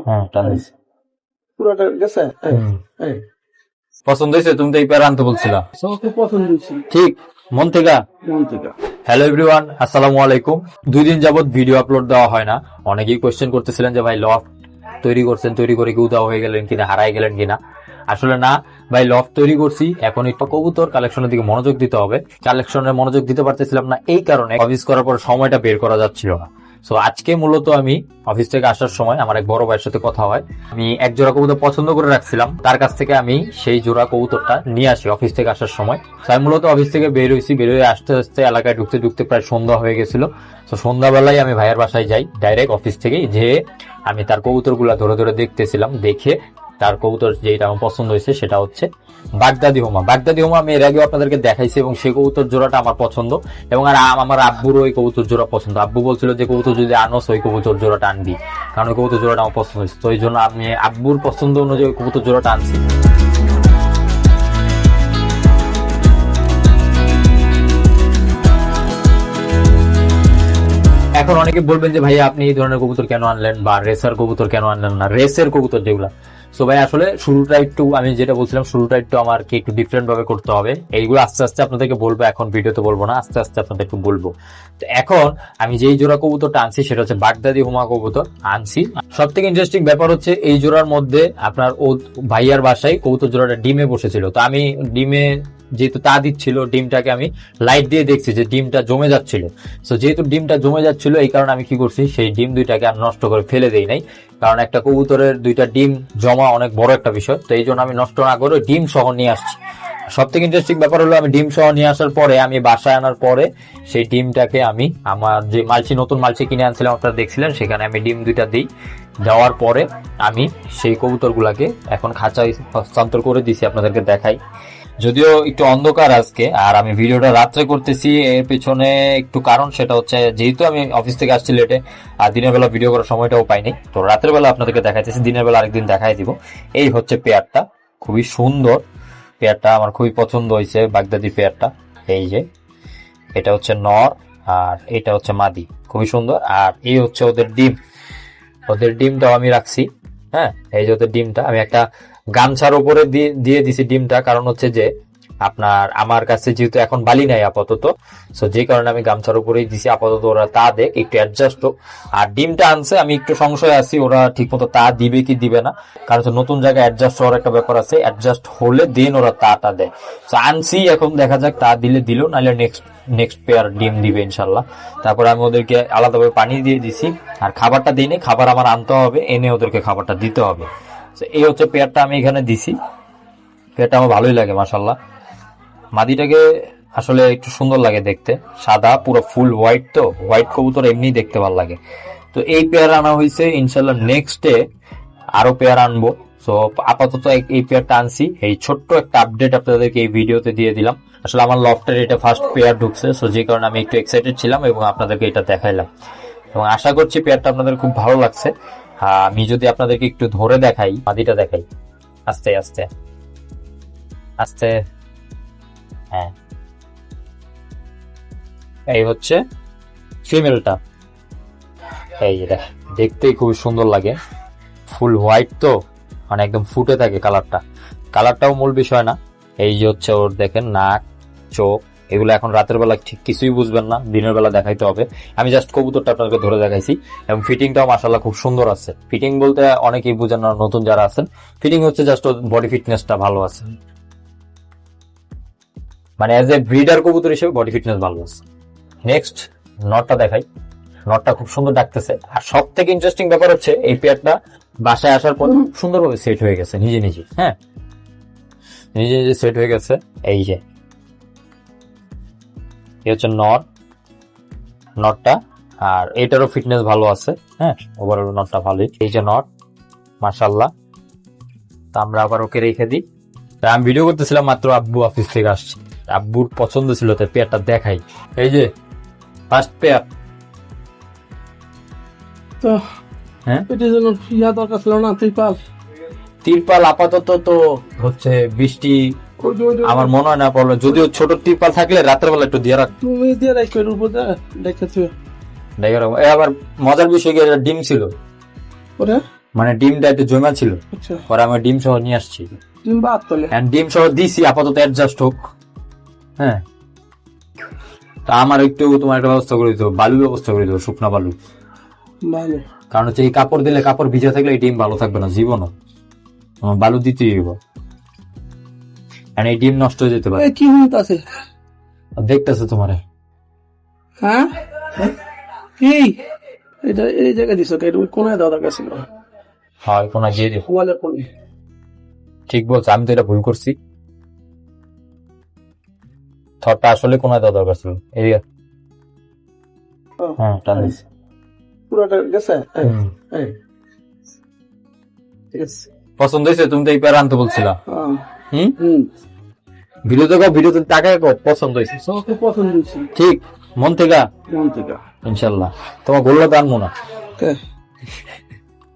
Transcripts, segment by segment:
হ্যাঁ টান দিছি। পুরোটা গেছে। পছন্দ হয়েছে? তুমি তো এই পেয়ারা আনতে বলছিলা। খুব পছন্দ হয়েছে ঠিক মন থেকে। মন থেকে। হ্যালো এভরিওয়ান, আসসালামু আলাইকুম। 2 দিন যাবত ভিডিও আপলোড দেওয়া হয় না। অনেকেই কোয়েশ্চেন করতেছিলেন যে ভাই লফট তৈরি করছেন, তৈরি করে কি উদাও হয়ে গেলেন কিনা, হারাই গেলেন কিনা। আসলে না ভাই, লফট তৈরি করছি, এখন একটু কবুতর কালেকশনের দিকে মনোযোগ দিতে হবে। কালেকশনে মনোযোগ দিতে পারতেছিলাম না, এই কারণে অফিস করার পর সময়টা বের করা যাচ্ছিল না। সো আজকে মূলত আমি অফিস থেকে আসার সময় আমার এক বড় ভাইয়ের সাথে কথা হয়। আমি এক জোড়া কবুতর পছন্দ করে রাখছিলাম, তার কাছ থেকে আমি সেই জোড়া কবুতরটা নিয়ে আসি অফিস থেকে আসার সময়। আমি মূলত অফিস থেকে বের হয়েছি, বের হয়ে আস্তে আস্তে এলাকায় ঢুকতে ঢুকতে প্রায় সন্ধ্যা হয়ে গেছিল। তো সন্ধ্যাবেলায় আমি ভাইয়ের বাসায় যাই ডাইরেক্ট অফিস থেকেই, যে আমি তার কবুতরগুলা ধরে ধরে দেখতেছিলাম। দেখে তার কবুতর যেটা আমার পছন্দ হয়েছে সেটা হচ্ছে বাগদাদি হোমা। বাগদাদি হোমা আমি এর আগে আপনাদেরকে দেখাইছি এবং সেই কবুতর জোড়াটা আমার পছন্দ, এবং আর আমার আব্বুরও ওই কবুতর জোড়া পছন্দ। আব্বু বলছিল যে কবুতর যদি আনোস ওই কবুতর জোড়াটা আনবি, কারণ ওই কবুতর জোড়াটা আমার পছন্দ হয়েছে। তো এই জন্য আমি আব্বুর পছন্দ অনুযায়ী কবুতর জোড়াটা আনছি। এখন অনেকে বলবেন যে ভাইয়া আপনি এই ধরনের কবুতর কেন আনলেন, বা রেসার কবুতর কেন আনলেন না, রেসের কবুতর যেগুলা। সো ভাই আসলে শুরুটা একটু, আমি যেটা বলছিলাম, শুরুটা একটু আমাকে একটু ডিফারেন্ট ভাবে করতে হবে। এইগুলো আস্তে আস্তে আপনাদেরকে বলবো, এখন ভিডিওতে বলবো না, আস্তে আস্তে আপনাদেরকে বলবো। তো এখন আমি যেই জোড়া কবুতরটা আনছি সেটা হচ্ছে বাগদাদি হোমা কবুতর আনছি। সব থেকে ইন্টারেস্টিং ব্যাপার হচ্ছে এই জোড়ার মধ্যে আপনার ও ভাইয়ার বাসায় কবুতর জোড়াটা ডিমে বসেছিল। তো আমি ডিমে যেহেতু তা দিচ্ছিল, ডিমটাকে আমি লাইট দিয়ে দেখছি যে ডিমটা জমে যাচ্ছিল। তো যেহেতু ডিমটা জমে যাচ্ছিল, এই কারণে আমি কি করছি, সেই ডিম দুইটাকে আর নষ্ট করে ফেলে দেই নাই, কারণ একটা কবুতরের দুইটা ডিম জমা অনেক বড় একটা বিষয়। তো এই জন্য আমি নষ্ট না করে ডিম সহ নিয়ে আসছি। সব থেকে ইন্টারেস্টিং ব্যাপার হলো, আমি ডিম সহ নিয়ে আসার পরে, আমি বাসায় আনার পরে সেই ডিমটাকে আমি আমার যে মালচি, নতুন মালচি কিনে আনছিলাম আপনারা দেখছিলেন, সেখানে আমি ডিম দুইটা দিই। দেওয়ার পরে আমি সেই কবুতরগুলাকে এখন খাঁচায় হস্তান্তর করে দিছি, আপনাদেরকে দেখাই। যদিও একটু অন্ধকার আজকে, আর আমি ভিডিওটা রাত্রে করতেছি, এর পেছনে একটু কারণ, সেটা হচ্ছে যেহেতু আমি অফিস থেকে আসছি লেটে, আর দিনের বেলা ভিডিও করার সময়টাও পাইনি, তো রাতের বেলা আপনাদেরকে দেখাইতেছি, দিনের বেলা আরেকদিন দেখাই দিব। এই হচ্ছে পেয়ারটা, খুবই সুন্দর পেয়ারটা, আমার খুবই পছন্দ হয়েছে বাগদাদি পেয়ারটা। এই যে এটা হচ্ছে নর, আর এটা হচ্ছে মাদি, খুবই সুন্দর। আর এই হচ্ছে ওদের ডিম, ওদের ডিমটাও আমি রাখছি। হ্যাঁ, এই যে ওদের ডিমটা আমি একটা গামছার উপরে দিয়ে দিছি ডিমটা, কারণ হচ্ছে যে আপনার আমার কাছে যেহেতু এখন বালি নাই আপাতত, সো যে কারণে আমি গামছার উপরেই দিছি আপাতত, ওরা তা দেখ একটু অ্যাডজাস্ট হোক। আর ডিমটা আনছে, আমি একটু সংশয় আছি ওরা ঠিক মতো তা দিবে কি দিবে না, কারণ নতুন জায়গায় অ্যাডজাস্ট হওয়ার একটা ব্যাপার আছে, অ্যাডজাস্ট হলে দেন ওরা তাটা দেয়। সো আনছি, এখন দেখা যাক তা দিলে দিল, নাহলে নেক্সট পেয়ার ডিম দিবে ইনশাল্লাহ। তারপর আমি ওদেরকে আলাদাভাবে পানি দিয়ে দিছি, আর খাবারটা দিই, খাবার আমার আনতে হবে, এনে ওদেরকে খাবারটা দিতে হবে। এই হচ্ছে পেয়ারটা আমি এখানে দিছি, পেয়ারটা আমার ভালোই লাগে মাশাল্লাহ। মাদিটাকে আসলে একটু সুন্দর লাগে দেখতে, সাদা পুরো ফুল হোয়াইট, তো হোয়াইট কবুতর এমনি দেখতে ভালো লাগে। তো এই পেয়ার আনা হয়েছে, ইনশাল্লাহ নেক্সট ডে আরো পেয়ার আনবো। তো আপাতত এই পেয়ারটা আনছি, এই ছোট্ট একটা আপডেট আপনাদেরকে এই ভিডিওতে দিয়ে দিলাম। আসলে আমার লফটের এটা ফার্স্ট পেয়ার ঢুকছে, সো যে কারণে আমি একটু এক্সাইটেড ছিলাম এবং আপনাদেরকে এটা দেখাইলাম, এবং আশা করছি পেয়ারটা আপনাদের খুব ভালো লাগছে। আমি যদি আপনাদেরকে একটু ধরে দেখাই, মাদিটা দেখাই, আস্তে আস্তে আস্তে, হ্যাঁ এই হচ্ছে ফিমেলটা। এই যেটা দেখতেই খুবই সুন্দর লাগে, ফুল হোয়াইট, তো মানে একদম ফুটে থাকে কালারটাও মূল বিষয় না। এই যে হচ্ছে ওর দেখেন নাক, চোখ, এগুলো এখন রাতের বেলা ঠিক কিছুই বুঝবেন না, দিনের বেলা দেখাইতে হবে। আমি জাস্ট কবুতরটা আপনাদেরকে ধরে দেখাইছি, এবং ফিটিংটাও মাশাআল্লাহ খুব সুন্দর আছে। ফিটিং বলতে অনেকেই বুঝেন না, নতুন যারা আছেন, ফিটিং হচ্ছে জাস্ট বডি ফিটনেসটা ভালো আছে, মানে অ্যাজ এ ব্রিডার কবুতর হিসেবে বডি ফিটনেস ভালো আছে। নেক্সট নটটা দেখাই, নটটা খুব সুন্দর ডাকতেছে। আর সব থেকে ইন্টারেস্টিং ব্যাপার হচ্ছে এই পেয়ারটা বাসায় আসার পর সুন্দরভাবে সেট হয়ে গেছে নিজে নিজে। হ্যাঁ, নিজে নিজে সেট হয়ে গেছে। এই যে এই হচ্ছে নটটা, আর এটারও ফিটনেস ভালো আছে। হ্যাঁ, ওভারঅল নটটা ভালোই। এই যে নট, মাশাআল্লাহ। তা আমরা আবার ওকে রেখে দিই। আমি ভিডিও করতেছিলাম মাত্র, আব্বু অফিস থেকে আসছে, আব্বুর পছন্দ ছিল, তাই পেয়ারটা দেখাই। এই যে ফার্স্ট পেয়ার। তো হ্যাঁ, এটার জন্য ইয়া দরকার ছিল না, তিরপাল আপাতত তো হচ্ছে বৃষ্টি আমার মনে হয় না পড়লো, যদিও ছোট তিরপাল থাকলে রাতের বেলা একটু দিয়ে রাখ, তুমি দিয়ে রাখবে উপর দেখেছো। আবার মজার বিষয় কি, ডিম ছিল, মানে ডিমটা একটু জমা ছিল, আচ্ছা পরে আমি ডিম সহ নিয়ে আসছি। ডিম বাদ তোলে And ডিম সহ দিছি, আপাতত অ্যাডজাস্ট হোক। হ্যাঁ, তা আমার একটু তোমার একটা ব্যবস্থা করে দিতে হবে, বালুর ব্যবস্থা করে দিতে, শুকনা বালু। ভালো কারণ হচ্ছে এই কাপড় দিলে, কাপড় ভিজা থাকলে এই ডিম ভালো থাকবে না জীবনও। আমার বালু দিতেই হইব, আর এই ডিম নষ্ট হয়ে যেতে পারে। এই কি হুত আছে দেখতেছে তোমারে। হ্যাঁ কি এটা এই জায়গায় দিছো কে ওই কোনায় দেওয়া দরকার ছিল হয় কোনা দিয়ে দিও। ওয়ালের কোণে ঠিক বলছো, আমি তো এটা ভুল করছি। থরটা আসলে কোনায় দেওয়া দরকার ছিল। এদিকে হ্যাঁ, টান দিছি। পুরোটা গেছে হুম। এই ঠিক আছে পছন্দ হয়েছে? তুমি তো এই প্যারা আনতে বলছিলা। হুম, হুম ভিডিওতে ভিডিওতে টাকা পছন্দ হয়েছে। সব খুব পছন্দ হয়েছে ঠিক মন থেকে মন থেকে ইনশাল্লাহ। তোমার গোল্লা তো আনবো না। কে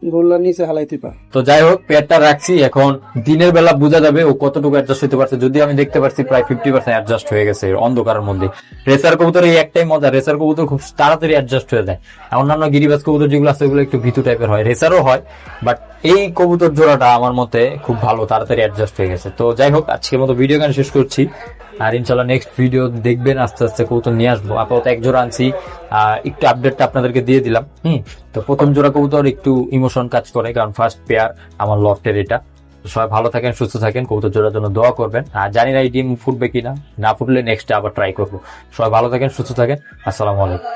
গোল্লা নিচে হালাইতে পা তো যাই হোক, পেয়ারটা রাখছি। এখন দিনের বেলা বোঝা যাবে ও কতটুকু অ্যাডজাস্ট হতে পারছে। যদি আমি দেখতে পারছি প্রায় 50% অ্যাডজাস্ট হয়ে গেছে অন্ধকারের মধ্যে। রেসার কবুতর এই একটাই মজা, রেসার কবুতর খুব তাড়াতাড়ি অ্যাডজাস্ট হয়ে যায়। অন্যান্য গিরিবাজ কবুতর যেগুলো আছে ওগুলো একটু ভীতু টাইপের হয়, রেসারও হয়, বাট এই কবুতর জোড়াটা আমার মতে খুব ভালো, তাড়াতাড়ি অ্যাডজাস্ট হয়ে গেছে। তো যাই হোক, আজকের মতো ভিডিও গান শেষ করছি। আর ইনশাল্লাহ নেক্সট ভিডিও দেখবেন, আস্তে আস্তে কবুতর নিয়ে আসবো। আপাতত এক জোড়া আনছি, একটু আপডেটটা আপনাদেরকে দিয়ে দিলাম। তো প্রথম জোড়া কবুতর একটু ইমোশন কাজ করে, কারণ ফার্স্ট পেয়ার আমার লফটের এটা। তো সবাই ভালো থাকেন, সুস্থ থাকেন, কবুতর জোড়ার জন্য দোয়া করবেন। আর জানি না এই ডিম ফুটবে কিনা, না ফুটলে নেক্সট আবার ট্রাই করবো। সবাই ভালো থাকেন, সুস্থ থাকেন, আসসালামু আলাইকুম।